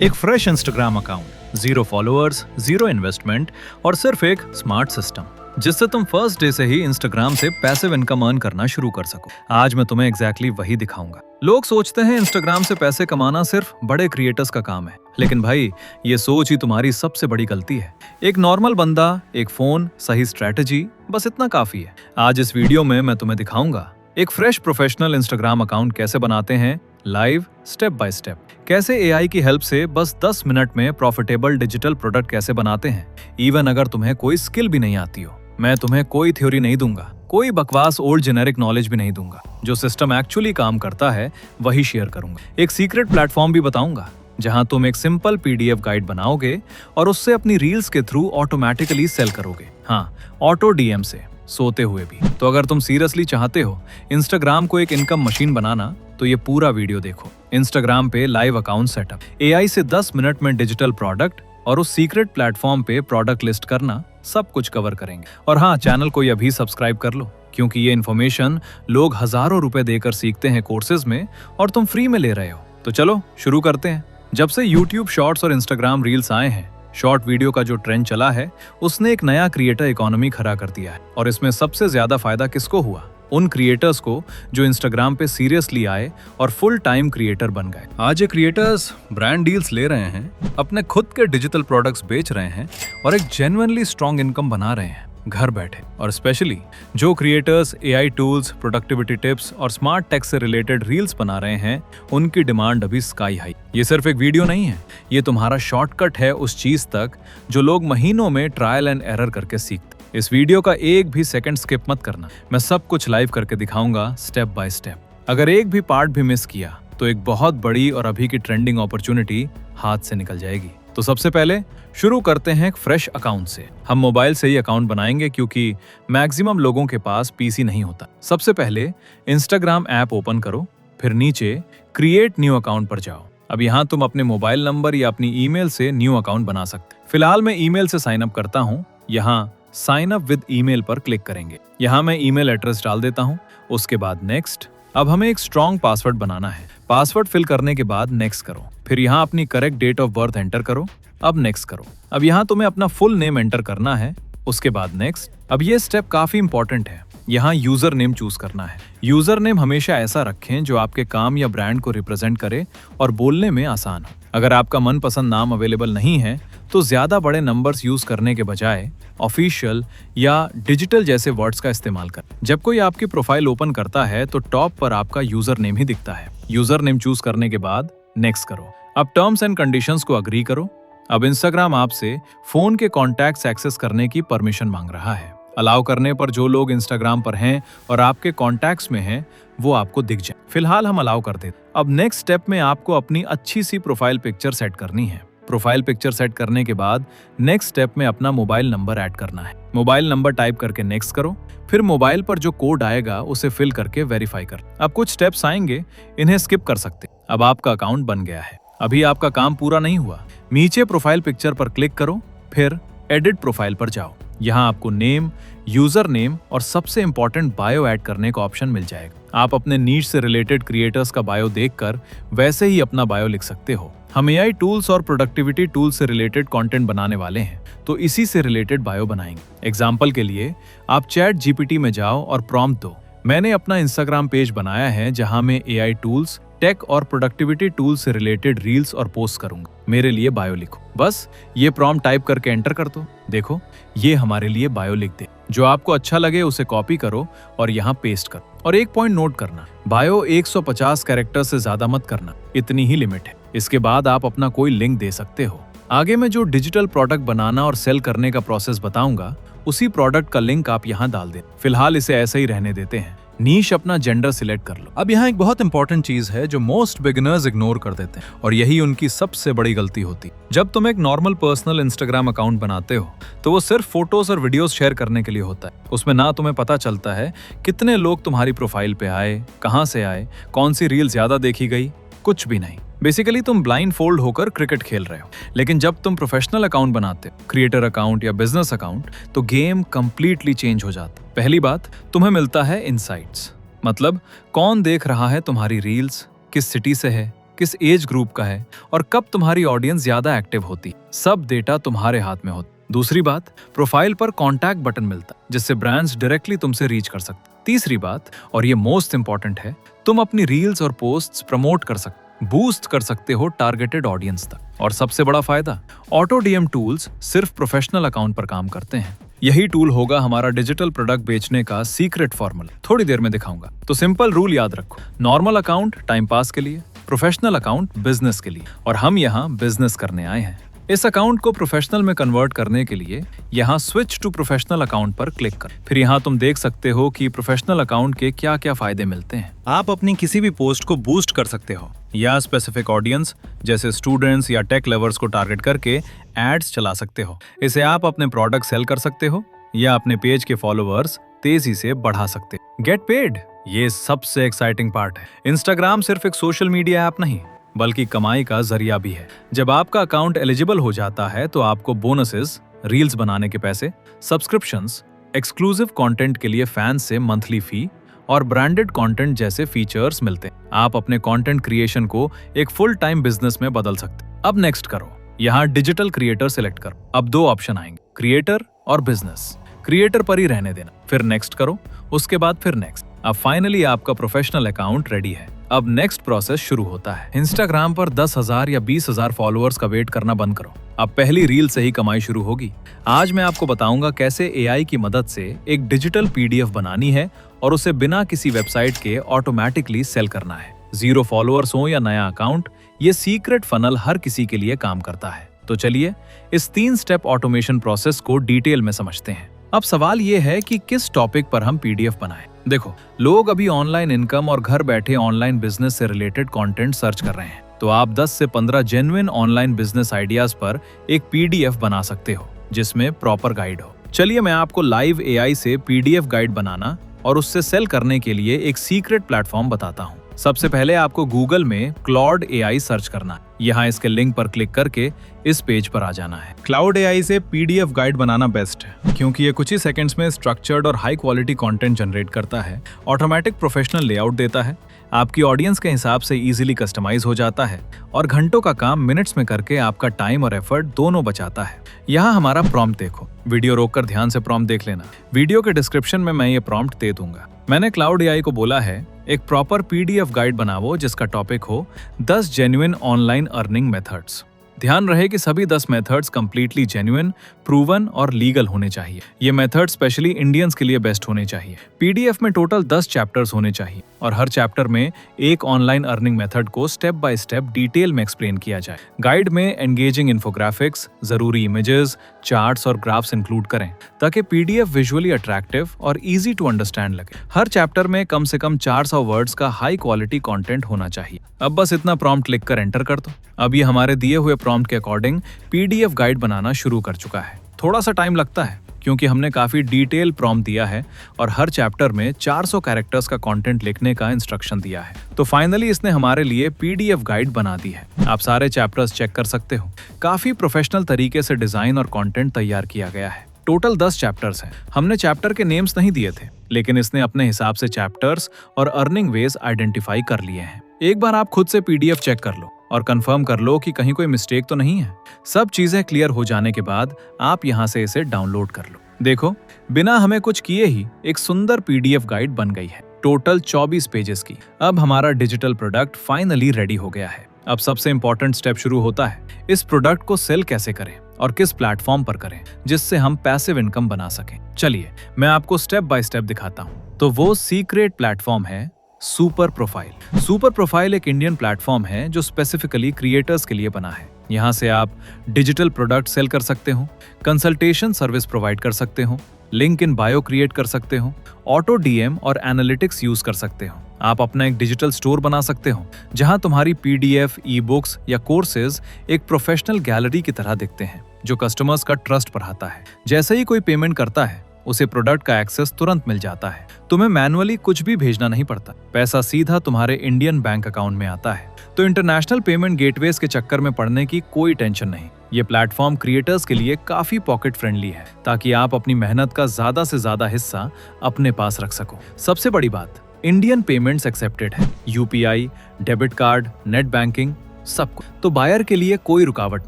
एक fresh Instagram account, 0 followers, 0 investment और सिर्फ एक स्मार्ट सिस्टम जिससे तुम फर्स्ट डे से ही इंस्टाग्राम से पैसिव इनकम अर्न करना शुरू कर सको। आज मैं तुम्हें एग्जैक्टली वही दिखाऊंगा। लोग सोचते हैं इंस्टाग्राम से पैसे कमाना सिर्फ बड़े क्रिएटर्स का काम है, लेकिन भाई ये सोच ही तुम्हारी सबसे बड़ी गलती है। एक नॉर्मल बंदा, एक फोन, सही स्ट्रैटेजी, बस इतना काफी है। आज इस वीडियो में मैं तुम्हें दिखाऊंगा एक फ्रेश प्रोफेशनल इंस्टाग्राम अकाउंट कैसे बनाते हैं, लाइव स्टेप बाय स्टेप। कैसे एआई की हेल्प से बस 10 मिनट में प्रॉफिटेबल डिजिटल प्रोडक्ट कैसे बनाते हैं, इवन अगर तुम्हें कोई स्किल भी नहीं आती हो। मैं तुम्हें कोई थ्योरी नहीं दूंगा, कोई बकवास ओल्ड जेनेरिक नॉलेज भी नहीं दूंगा। जो सिस्टम एक्चुअली काम करता है वही शेयर करूंगा। एक सीक्रेट प्लेटफॉर्म भी बताऊंगा जहां तुम एक सिंपल पीडीएफ गाइड बनाओगे और उससे अपनी रील्स के थ्रू ऑटोमेटिकली सेल करोगे। हाँ, ऑटो डीएम से, सोते हुए भी। तो अगर तुम सीरियसली चाहते हो इंस्टाग्राम को एक इनकम मशीन बनाना, तो ये पूरा वीडियो देखो। इंस्टाग्राम पे लाइव अकाउंट सेटअप, एआई से 10 मिनट में डिजिटल प्रोडक्ट और उस सीक्रेट प्लेटफॉर्म पे प्रोडक्ट लिस्ट करना, सब कुछ कवर करेंगे। और हाँ, चैनल को अभी सब्सक्राइब कर लो, क्योंकि ये इन्फॉर्मेशन लोग हजारों रुपए देकर सीखते हैं कोर्सेज में और तुम फ्री में ले रहे हो। तो चलो शुरू करते हैं। जब से यूट्यूब शॉर्ट्स और इंस्टाग्राम रील्स आए हैं, शॉर्ट वीडियो का जो ट्रेंड चला है, उसने एक नया क्रिएटर इकोनॉमी खड़ा कर दिया है। और इसमें सबसे ज्यादा फायदा किसको हुआ? उन क्रिएटर्स को जो इंस्टाग्राम पे सीरियसली आए और फुल टाइम क्रिएटर बन गए। आज ये क्रिएटर्स ब्रांड डील्स ले रहे हैं, अपने खुद के डिजिटल प्रोडक्ट्स बेच रहे हैं और एक जेन्युइनली स्ट्रॉन्ग इनकम बना रहे हैं घर बैठे। और स्पेशली जो creators AI tools, productivity tips और स्मार्ट टेक से रिलेटेड रील्स बना रहे हैं, उनकी डिमांड अभी स्काई हाई। ये सिर्फ एक वीडियो नहीं है, ये तुम्हारा शॉर्टकट है उस चीज तक जो लोग महीनों में ट्रायल एंड एरर करके सीखते। इस वीडियो का एक भी सेकंड स्किप मत करना। मैं सब कुछ लाइव करके दिखाऊंगा स्टेप बाय स्टेप। अगर एक भी पार्ट भी मिस किया तो एक बहुत बड़ी और अभी की ट्रेंडिंग अपॉर्चुनिटी हाथ से निकल जाएगी। तो सबसे पहले शुरू करते हैं एक फ्रेश अकाउंट से। हम मोबाइल से ही अकाउंट बनाएंगे क्योंकि मैक्सिमम लोगों के पास पीसी नहीं होता। सबसे पहले इंस्टाग्राम ऐप ओपन करो, फिर नीचे क्रिएट न्यू अकाउंट पर जाओ। अब यहाँ तुम अपने मोबाइल नंबर या अपनी ईमेल से न्यू अकाउंट बना सकते। फिलहाल मैं ईमेल से साइन अप करता हूँ। यहाँ साइन अप विद ईमेल पर क्लिक करेंगे। यहाँ मैं ईमेल एड्रेस डाल देता हूँ। उसके बाद नेक्स्ट। अब हमें एक स्ट्रॉन्ग पासवर्ड बनाना है। पासवर्ड फिल करने के बाद नेक्स्ट करो। फिर यहाँ अपनी correct date of birth enter करो। अब नेक्स्ट करो। अब यहाँ तुम्हें अपना फुल नेम एंटर करना है। उसके बाद नेक्स्ट। अब ये स्टेप काफी इंपॉर्टेंट है। यहाँ यूजर नेम चूज करना है। यूजर नेम हमेशा ऐसा रखें जो आपके काम या ब्रांड को रिप्रेजेंट करे और बोलने में आसान हो। अगर आपका मनपसंद नाम अवेलेबल नहीं है तो ज्यादा बड़े नंबर्स यूज करने के बजाय ऑफिशियल या डिजिटल जैसे वर्ड्स का इस्तेमाल कर। जब कोई आपकी प्रोफाइल ओपन करता है तो टॉप पर आपका यूजर नेम ही दिखता है। यूजर नेम चूज करने के बाद नेक्स्ट करो। अब टर्म्स एंड कंडीशंस को अग्री करो। अब इंस्टाग्राम आपसे फोन के कॉन्टैक्ट्स एक्सेस करने की परमिशन मांग रहा है। अलाउ करने पर जो लोग इंस्टाग्राम पर हैं और आपके कॉन्टैक्ट्स में हैं, वो आपको दिख जाए। फिलहाल हम अलाउ कर देते। अब नेक्स्ट स्टेप में आपको अपनी अच्छी सी प्रोफाइल पिक्चर सेट करनी है। प्रोफाइल पिक्चर सेट करने के बाद नेक्स्ट स्टेप में अपना मोबाइल नंबर ऐड करना है। मोबाइल नंबर टाइप करके नेक्स्ट करो। फिर मोबाइल पर जो कोड आएगा उसे फिल करके वेरीफाई कर। अब कुछ स्टेप्स आएंगे, इन्हें स्किप कर सकते। अब आपका अकाउंट बन गया है। अभी आपका काम पूरा नहीं हुआ। नीचे प्रोफाइल पिक्चर पर क्लिक करो, फिर एडिट प्रोफाइल पर जाओ। यहाँ आपको नेम, यूजर नेम और सबसे इंपॉर्टेंट बायो ऐड करने का ऑप्शन मिल जाएगा। आप अपने नीश से रिलेटेड क्रिएटर्स का बायो देखकर वैसे ही अपना बायो लिख सकते हो। हम एआई टूल्स और प्रोडक्टिविटी टूल्स से रिलेटेड कंटेंट बनाने वाले हैं, तो इसी से रिलेटेड बायो बनाएंगे। एग्जाम्पल के लिए आप चैट जीपीटी में जाओ और प्रॉम्प्ट दो, मैंने अपना इंस्टाग्राम पेज बनाया है जहां मैं एआई टूल्स, टेक और प्रोडक्टिविटी टूल्स से रिलेटेड रील्स और पोस्ट करूंगा, मेरे लिए बायो लिखो। बस ये प्रॉम्प्ट टाइप करके एंटर कर दो। देखो, ये हमारे लिए बायो लिख दे। जो आपको अच्छा लगे उसे कॉपी करो और यहाँ पेस्ट करो। और एक पॉइंट नोट करना, बायो 150 कैरेक्टर से ज्यादा मत करना, इतनी ही लिमिट है। इसके बाद आप अपना कोई लिंक दे सकते हो। आगे मैं जो डिजिटल प्रोडक्ट बनाना और सेल करने का प्रोसेस बताऊंगा, उसी प्रोडक्ट का लिंक आप यहाँ डाल दें। फिलहाल इसे ऐसे ही रहने देते हैं। नीश अपना जेंडर सिलेक्ट कर लो। अब यहाँ एक बहुत इंपॉर्टेंट चीज है जो मोस्ट बिगिनर्स इग्नोर कर देते हैं और यही उनकी सबसे बड़ी गलती होती है। जब तुम एक नॉर्मल पर्सनल इंस्टाग्राम अकाउंट बनाते हो तो वो सिर्फ फोटोज और वीडियोस शेयर करने के लिए होता है। उसमें ना तुम्हें पता चलता है कितने लोग तुम्हारी प्रोफाइल पे आए, कहाँ से आए, कौन सी रील ज्यादा देखी गई, कुछ भी नहीं। बेसिकली तुम ब्लाइंड फोल्ड होकर क्रिकेट खेल रहे हो। लेकिन जब तुम प्रोफेशनल अकाउंट बनाते हो, क्रिएटर अकाउंट या बिजनेस अकाउंट, तो गेम कंप्लीटली चेंज हो जाता है। पहली बात, तुम्हें मिलता है इनसाइट्स, मतलब कौन देख रहा है तुम्हारी रील्स, किस सिटी से है, किस एज ग्रुप का है और कब तुम्हारी ऑडियंस ज्यादा एक्टिव होती, सब डेटा तुम्हारे हाथ में होता। दूसरी बात, प्रोफाइल पर कॉन्टैक्ट बटन मिलता जिससे ब्रांड्स डायरेक्टली तुमसे रीच कर सकते। तीसरी बात, और ये मोस्ट इंपॉर्टेंट है, तुम अपनी रील्स और पोस्ट्स प्रमोट कर सकते, बूस्ट कर सकते हो टारगेटेड ऑडियंस तक। और सबसे बड़ा फायदा, ऑटो डीएम टूल्स सिर्फ प्रोफेशनल अकाउंट पर काम करते हैं। यही टूल होगा हमारा डिजिटल प्रोडक्ट बेचने का सीक्रेट फॉर्मूला, थोड़ी देर में दिखाऊंगा। तो सिंपल रूल याद रखो, नॉर्मल अकाउंट टाइम पास के लिए, प्रोफेशनल अकाउंट बिजनेस के लिए, और हम यहाँ बिजनेस करने आए हैं। इस अकाउंट को प्रोफेशनल में कन्वर्ट करने के लिए यहाँ स्विच टू प्रोफेशनल अकाउंट पर क्लिक कर। फिर यहाँ तुम देख सकते हो कि प्रोफेशनल अकाउंट के क्या क्या फायदे मिलते हैं। आप अपनी किसी भी पोस्ट को बूस्ट कर सकते हो या स्पेसिफिक ऑडियंस जैसे स्टूडेंट्स या टेक लवर्स को टारगेट करके एड्स चला सकते हो। इसे आप अपने प्रोडक्ट सेल कर सकते हो या अपने पेज के फॉलोअर्स तेजी से बढ़ा सकते हो। गेट पेड, ये सबसे एक्साइटिंग पार्ट है। इंस्टाग्राम सिर्फ एक सोशल मीडिया ऐप नहीं बल्कि कमाई का जरिया भी है। जब आपका अकाउंट एलिजिबल हो जाता है तो आपको बोनसेस, रील्स बनाने के पैसे, सब्सक्रिप्शंस, एक्सक्लूसिव कंटेंट के लिए फैंस से मंथली फी और ब्रांडेड कंटेंट जैसे फीचर्स मिलते हैं। आप अपने कंटेंट क्रिएशन को एक फुल टाइम बिजनेस में बदल सकते हैं। अब नेक्स्ट करो, यहाँ डिजिटल क्रिएटर सिलेक्ट करो। अब दो ऑप्शन आएंगे, क्रिएटर और बिजनेस। क्रिएटर पर ही रहने देना, फिर नेक्स्ट करो, उसके बाद फिर नेक्स्ट। अब फाइनली आपका प्रोफेशनल अकाउंट रेडी है। अब नेक्स्ट प्रोसेस शुरू होता है। इंस्टाग्राम पर 10,000 या 20,000 फॉलोअर्स का वेट करना बंद करो, अब पहली रील से ही कमाई शुरू होगी। आज मैं आपको बताऊंगा कैसे एआई की मदद से एक डिजिटल पीडीएफ बनानी है और उसे बिना किसी वेबसाइट के ऑटोमेटिकली सेल करना है। 0 फॉलोअर्स हो या नया अकाउंट, ये सीक्रेट फनल हर किसी के लिए काम करता है। तो चलिए इस 3 स्टेप ऑटोमेशन प्रोसेस को डिटेल में समझते हैं। अब सवाल ये है कि किस टॉपिक पर हम पीडीएफ बनाएं। देखो, लोग अभी ऑनलाइन इनकम और घर बैठे ऑनलाइन बिजनेस से रिलेटेड कंटेंट सर्च कर रहे हैं, तो आप 10 से 15 जेन्युइन ऑनलाइन बिजनेस आइडियाज पर एक पीडीएफ बना सकते हो जिसमें प्रॉपर गाइड हो। चलिए मैं आपको लाइव एआई से पीडीएफ गाइड बनाना और उससे सेल करने के लिए एक सीक्रेट प्लेटफॉर्म बताता हूँ। सबसे पहले आपको गूगल में क्लाउड एआई सर्च करना है। यहाँ इसके लिंक पर क्लिक करके इस पेज पर आ जाना है। क्लाउड एआई से पीडीएफ गाइड बनाना बेस्ट है क्योंकि ये कुछ ही सेकंड्स में स्ट्रक्चर्ड और हाई क्वालिटी कंटेंट जनरेट करता है, ऑटोमेटिक प्रोफेशनल लेआउट देता है, आपकी ऑडियंस के हिसाब से इजीली कस्टमाइज हो जाता है और घंटों का काम मिनट्स में करके आपका टाइम और एफर्ट दोनों बचाता है। यहाँ हमारा प्रॉम्प्ट देखो, वीडियो रोककर ध्यान से प्रॉम्प्ट देख लेना। वीडियो के डिस्क्रिप्शन में मैं ये प्रॉम्प्ट दे दूंगा। मैंने क्लाउड एआई को बोला है एक प्रॉपर पीडीएफ गाइड बनाओ जिसका टॉपिक हो 10 जेन्युइन ऑनलाइन अर्निंग मेथड्स। ध्यान रहे कि सभी 10 मेथड्स कंप्लीटली जेन्युइन, प्रूवन और लीगल होने चाहिए। ये मेथड स्पेशली इंडियंस के लिए बेस्ट होने चाहिए। पीडीएफ में टोटल 10 चैप्टर्स होने चाहिए और हर चैप्टर में एक ऑनलाइन अर्निंग मेथड को स्टेप बाय स्टेप डिटेल में एक्सप्लेन किया जाए। गाइड में एंगेजिंग इन्फोग्राफिक्स, जरूरी इमेजेस, चार्ट्स और ग्राफ्स इंक्लूड करें ताकि पीडीएफ विजुअली अट्रैक्टिव और इजी टू अंडरस्टैंड लगे। हर चैप्टर में कम से कम 400 वर्ड्स का हाई क्वालिटी कंटेंट होना चाहिए। अब बस इतना प्रॉम्प्ट लिखकर एंटर कर दो। अब ये हमारे दिए हुए प्रॉम्प्ट के अकॉर्डिंग पीडीएफ गाइड बनाना शुरू कर चुका है। थोड़ा सा टाइम लगता है क्योंकि हमने काफी डिटेल प्रॉम्प्ट दिया है और हर चैप्टर में 400 कैरेक्टर्स का कंटेंट लिखने का इंस्ट्रक्शन दिया है। तो फाइनली इसने हमारे लिए पीडीएफ गाइड बना दी है। आप सारे चैप्टर्स चेक कर सकते हो। काफी प्रोफेशनल तरीके से डिजाइन और कंटेंट तैयार किया गया है। टोटल 10 चैप्टर्स हैं। हमने चैप्टर के नेम्स नहीं दिए थे, लेकिन इसने अपने हिसाब से चैप्टर्स और अर्निंग वेज आइडेंटिफाई कर लिए हैं। एक बार आप खुद से पीडीएफ चेक कर लो और कंफर्म कर लो कि कहीं कोई मिस्टेक तो नहीं है। सब चीजें क्लियर हो जाने के बाद आप यहाँ से इसे डाउनलोड कर लो। देखो, बिना हमें कुछ किए ही एक सुंदर पीडीएफ गाइड बन गई है, टोटल 24 पेजेस की। अब हमारा डिजिटल प्रोडक्ट फाइनली रेडी हो गया है। अब सबसे इंपॉर्टेंट स्टेप शुरू होता है, इस प्रोडक्ट को सेल कैसे करें और किस प्लेटफॉर्म पर करें जिससे हम पैसिव इनकम बना सकें। चलिए मैं आपको स्टेप बाय स्टेप दिखाता हूँ। तो वो सीक्रेट प्लेटफॉर्म है सुपर प्रोफाइल। सुपर प्रोफाइल एक इंडियन प्लेटफॉर्म है जो स्पेसिफिकली क्रिएटर्स के लिए बना है। यहाँ से आप डिजिटल प्रोडक्ट सेल कर सकते हो, कंसल्टेशन सर्विस प्रोवाइड कर सकते हो, लिंक इन बायो क्रिएट कर सकते हो, ऑटो डीएम और एनालिटिक्स यूज कर सकते हो। आप अपना एक डिजिटल स्टोर बना सकते हो जहां तुम्हारी पीडीएफ, ई बुक्स या कोर्सेज एक प्रोफेशनल गैलरी की तरह दिखते हैं जो कस्टमर्स का ट्रस्ट बढ़ाता है। जैसे ही कोई पेमेंट करता है उसे प्रोडक्ट का एक्सेस तुरंत मिल जाता है। तुम्हें मैनुअली कुछ भी भेजना नहीं पड़ता, पैसा सीधा तुम्हारे इंडियन बैंक अकाउंट में आता है। तो इंटरनेशनल पेमेंट गेटवेज के चक्कर में पड़ने की कोई टेंशन नहीं। ये प्लेटफॉर्म क्रिएटर्स के लिए काफी पॉकेट फ्रेंडली है ताकि आप अपनी मेहनत का ज्यादा से ज्यादा हिस्सा अपने पास रख सको। सबसे बड़ी बात, इंडियन पेमेंट्स एक्सेप्टेड है, UPI, debit card, net banking, सब कुछ। तो बायर के लिए कोई रुकावट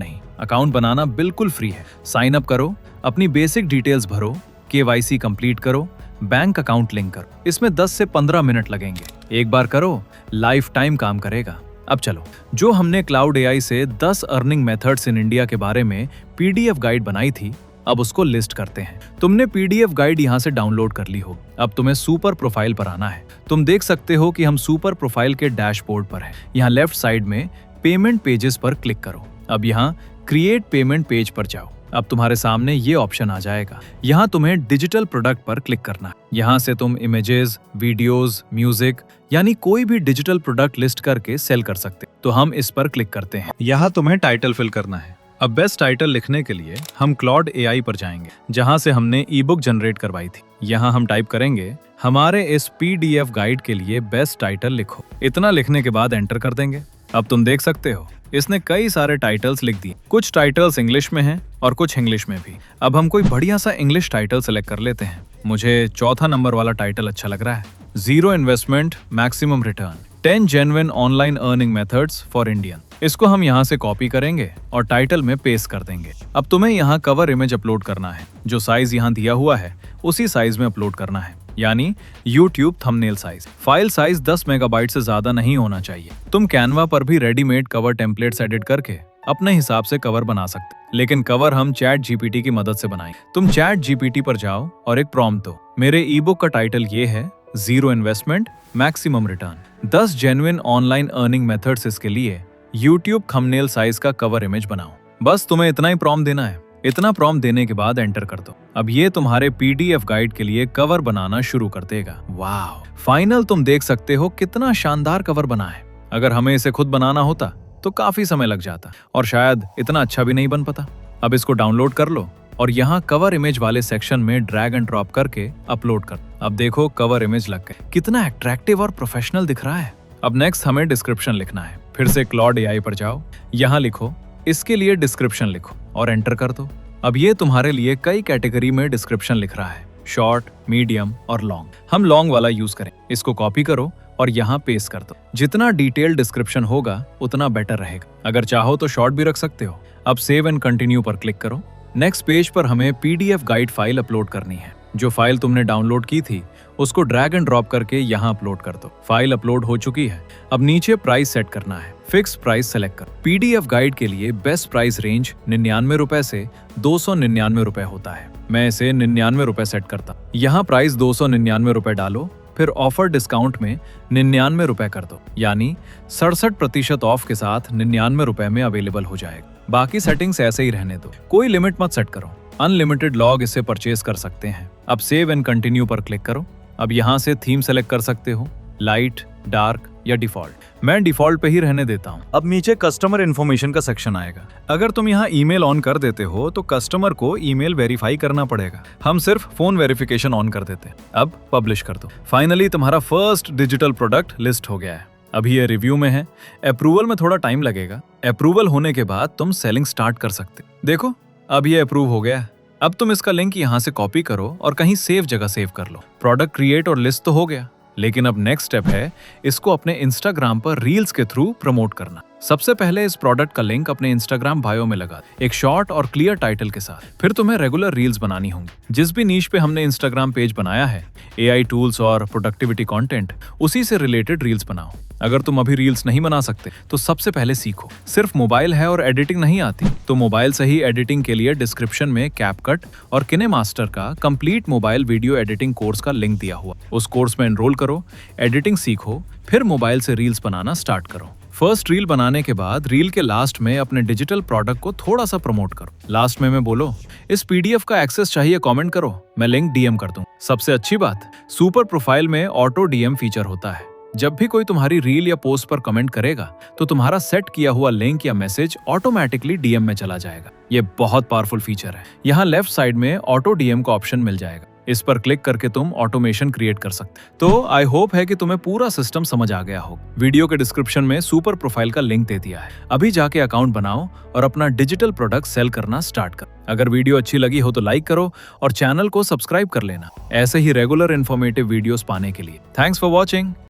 नहीं। अकाउंट बनाना बिल्कुल फ्री है। साइन अप करो, अपनी बेसिक डिटेल्स भरो, केवाईसी कंप्लीट करो, बैंक अकाउंट लिंक करो। इसमें 10 से 15 मिनट लगेंगे। एक बार करो, लाइफ टाइम काम करेगा। अब चलो, जो हमने क्लाउड एआई से 10 अर्निंग मेथड्स इन इंडिया के बारे में पीडीएफ गाइड बनाई थी, अब उसको लिस्ट करते हैं। तुमने पीडीएफ गाइड यहाँ से डाउनलोड कर ली हो। अब तुम्हें सुपर प्रोफाइल पर आना है। तुम देख सकते हो कि हम सुपर प्रोफाइल के डैशबोर्ड पर हैं। यहाँ लेफ्ट साइड में पेमेंट पेजेस पर क्लिक करो। अब यहाँ क्रिएट पेमेंट पेज पर जाओ। अब तुम्हारे सामने ये ऑप्शन आ जाएगा। यहाँ तुम्हें डिजिटल प्रोडक्ट पर क्लिक करना है। यहाँ से तुम इमेजेस, वीडियोस, म्यूजिक यानी कोई भी डिजिटल प्रोडक्ट लिस्ट करके सेल कर सकते। तो हम इस पर क्लिक करते हैं। यहाँ तुम्हें टाइटल फिल करना है। अब बेस्ट टाइटल लिखने के लिए हम क्लॉड एआई पर जाएंगे, जहाँ से हमने ई बुक जनरेट करवाई थी। यहाँ हम टाइप करेंगे, हमारे इस पीडीएफ गाइड के लिए बेस्ट टाइटल लिखो। इतना लिखने के बाद एंटर कर देंगे। अब तुम देख सकते हो इसने कई सारे टाइटल्स लिख दिए। कुछ टाइटल्स इंग्लिश में हैं और कुछ इंग्लिश में भी। अब हम कोई बढ़िया सा इंग्लिश टाइटल सेलेक्ट कर लेते हैं। मुझे चौथा नंबर वाला टाइटल अच्छा लग रहा है, 0 investment maximum return, 10 genuine online earning methods for Indian. इसको हम यहाँ से कॉपी करेंगे और टाइटल में पेस्ट कर देंगे। अब तुम्हें यहाँ कवर इमेज अपलोड करना है। जो साइज यहाँ दिया हुआ है उसी साइज में अपलोड करना है, यानी YouTube thumbnail size. File size 10 megabyte से ज्यादा नहीं होना चाहिए। तुम कैनवा पर भी रेडीमेड कवर टेम्पलेट्स एडिट करके अपने हिसाब से कवर बना सकते, लेकिन कवर हम चैट जीपीटी की मदद से बनाएंगे। तुम चैट जीपीटी पर जाओ और एक प्रॉम्प्ट दो। मेरे ई बुक का टाइटल ये है, 0 investment maximum return, 10 genuine online earning methods. इसके लिए YouTube थंबनेल साइज का कवर इमेज बनाओ। बस तुम्हें इतना ही प्रॉम्प्ट देना है। इतना प्रॉम्प्ट देने के बाद एंटर कर दो। अब ये तुम्हारे पीडीएफ गाइड के लिए कवर बनाना शुरू कर देगा। वाह, फाइनल तुम देख सकते हो कितना शानदार कवर बना है। अगर हमें इसे खुद बनाना होता तो काफी समय लग जाता और शायद इतना अच्छा भी नहीं बन पाता। अब इसको डाउनलोड कर लो और यहाँ कवर इमेज वाले सेक्शन में ड्रैग एंड ड्रॉप करके अपलोड कर। अब देखो कवर इमेज लग गए। कितना अट्रैक्टिव और प्रोफेशनल दिख रहा है। अब नेक्स्ट हमें डिस्क्रिप्शन लिखना है। फिर से क्लॉड एआई पर जाओ, यहाँ लिखो, इसके लिए डिस्क्रिप्शन लिखो और एंटर कर दो। अब ये तुम्हारे लिए कई कैटेगरी में डिस्क्रिप्शन लिख रहा है, शॉर्ट, मीडियम और लॉन्ग। हम लॉन्ग वाला यूज करें। इसको कॉपी करो और यहाँ पेस्ट कर दो। जितना डिटेल डिस्क्रिप्शन होगा उतना बेटर रहेगा। अगर चाहो तो शॉर्ट भी रख सकते हो। अब सेव एंड कंटिन्यू पर क्लिक करो। नेक्स्ट पेज पर हमें पीडीएफ गाइड फाइल अपलोड करनी है। जो फाइल तुमने डाउनलोड की थी उसको ड्रैग एंड ड्रॉप करके यहाँ अपलोड कर दो। फाइल अपलोड हो चुकी है। अब नीचे प्राइस सेट करना है। फिक्स प्राइस सेलेक्ट करो। पीडीएफ गाइड के लिए बेस्ट प्राइस रेंज 99 रुपए से 299 रुपए होता है। मैं इसे 99 रुपए सेट करता। यहाँ प्राइस 299 रुपए डालो, फिर ऑफर डिस्काउंट में 99 रुपए कर दो, यानी 67% ऑफ के साथ 99 रुपए में अवेलेबल हो जाएगा। बाकी सेटिंग्स ऐसे ही रहने दो, कोई लिमिट मत सेट करो। अनलिमिटेड लॉग इसे परचेज कर सकते हैं। अब सेव एंड कंटिन्यू पर क्लिक करो। अब यहाँ से थीम सेलेक्ट कर सकते हो, लाइट, डार्क या डिफॉल्ट। मैं डिफॉल्ट पे ही रहने देता हूँ। अब नीचे कस्टमर इन्फॉर्मेशन का सेक्शन आएगा। अगर तुम यहाँ ईमेल ऑन कर देते हो तो कस्टमर को ईमेल वेरीफाई करना पड़ेगा। हम सिर्फ फोन वेरिफिकेशन ऑन कर देते हैं। अब पब्लिश कर दो। फाइनली तुम्हारा फर्स्ट डिजिटल प्रोडक्ट लिस्ट हो गया है। अभी ये रिव्यू में है। अप्रूवल में थोड़ा टाइम लगेगा। अप्रूवल होने के बाद तुम सेलिंग स्टार्ट कर सकते। देखो अब ये अप्रूव हो गया। अब तुम इसका लिंक यहाँ से कॉपी करो और कहीं सेफ जगह सेव कर लो। प्रोडक्ट क्रिएट और लिस्ट तो हो गया, लेकिन अब नेक्स्ट स्टेप है इसको अपने इंस्टाग्राम पर रील्स के थ्रू प्रमोट करना। सबसे पहले इस प्रोडक्ट का लिंक अपने इंस्टाग्राम बायो में लगा दे, एक शॉर्ट और क्लियर टाइटल के साथ। फिर तुम्हें रेगुलर रील्स बनानी होंगी। जिस भी नीश पे हमने इंस्टाग्राम पेज बनाया है, एआई टूल्स और प्रोडक्टिविटी कंटेंट, उसी से रिलेटेड रील्स बनाओ। अगर तुम अभी रील्स नहीं बना सकते तो सबसे पहले सीखो। सिर्फ मोबाइल है और एडिटिंग नहीं आती तो मोबाइल से ही एडिटिंग के लिए डिस्क्रिप्शन में कैपकट और किनेमास्टर का complete mobile video editing course का लिंक दिया हुआ। उस कोर्स में एनरोल करो, एडिटिंग सीखो, फिर मोबाइल से रील्स बनाना स्टार्ट करो। फर्स्ट रील बनाने के बाद रील के लास्ट में अपने डिजिटल प्रोडक्ट को थोड़ा सा प्रमोट करो। लास्ट में मैं बोलो, इस पीडीएफ का एक्सेस चाहिए कमेंट करो, मैं लिंक डीएम कर दूं। सबसे अच्छी बात, सुपर प्रोफाइल में ऑटो डीएम फीचर होता है। जब भी कोई तुम्हारी रील या पोस्ट पर कमेंट करेगा तो तुम्हारा सेट किया हुआ लिंक या मैसेज ऑटोमेटिकली डीएम में चला जाएगा। ये बहुत पावरफुल फीचर है। यहाँ लेफ्ट साइड में ऑटो डीएम का ऑप्शन मिल जाएगा। इस पर क्लिक करके तुम ऑटोमेशन क्रिएट कर सकते। तो आई होप है कि तुम्हें पूरा सिस्टम समझ आ गया हो। वीडियो के डिस्क्रिप्शन में सुपर प्रोफाइल का लिंक दे दिया है। अभी जाके अकाउंट बनाओ और अपना डिजिटल प्रोडक्ट सेल करना स्टार्ट करो। अगर वीडियो अच्छी लगी हो तो लाइक करो और चैनल को सब्सक्राइब कर लेना ऐसे ही रेगुलर इन्फॉर्मेटिव वीडियोस पाने के लिए। Thanks for watching.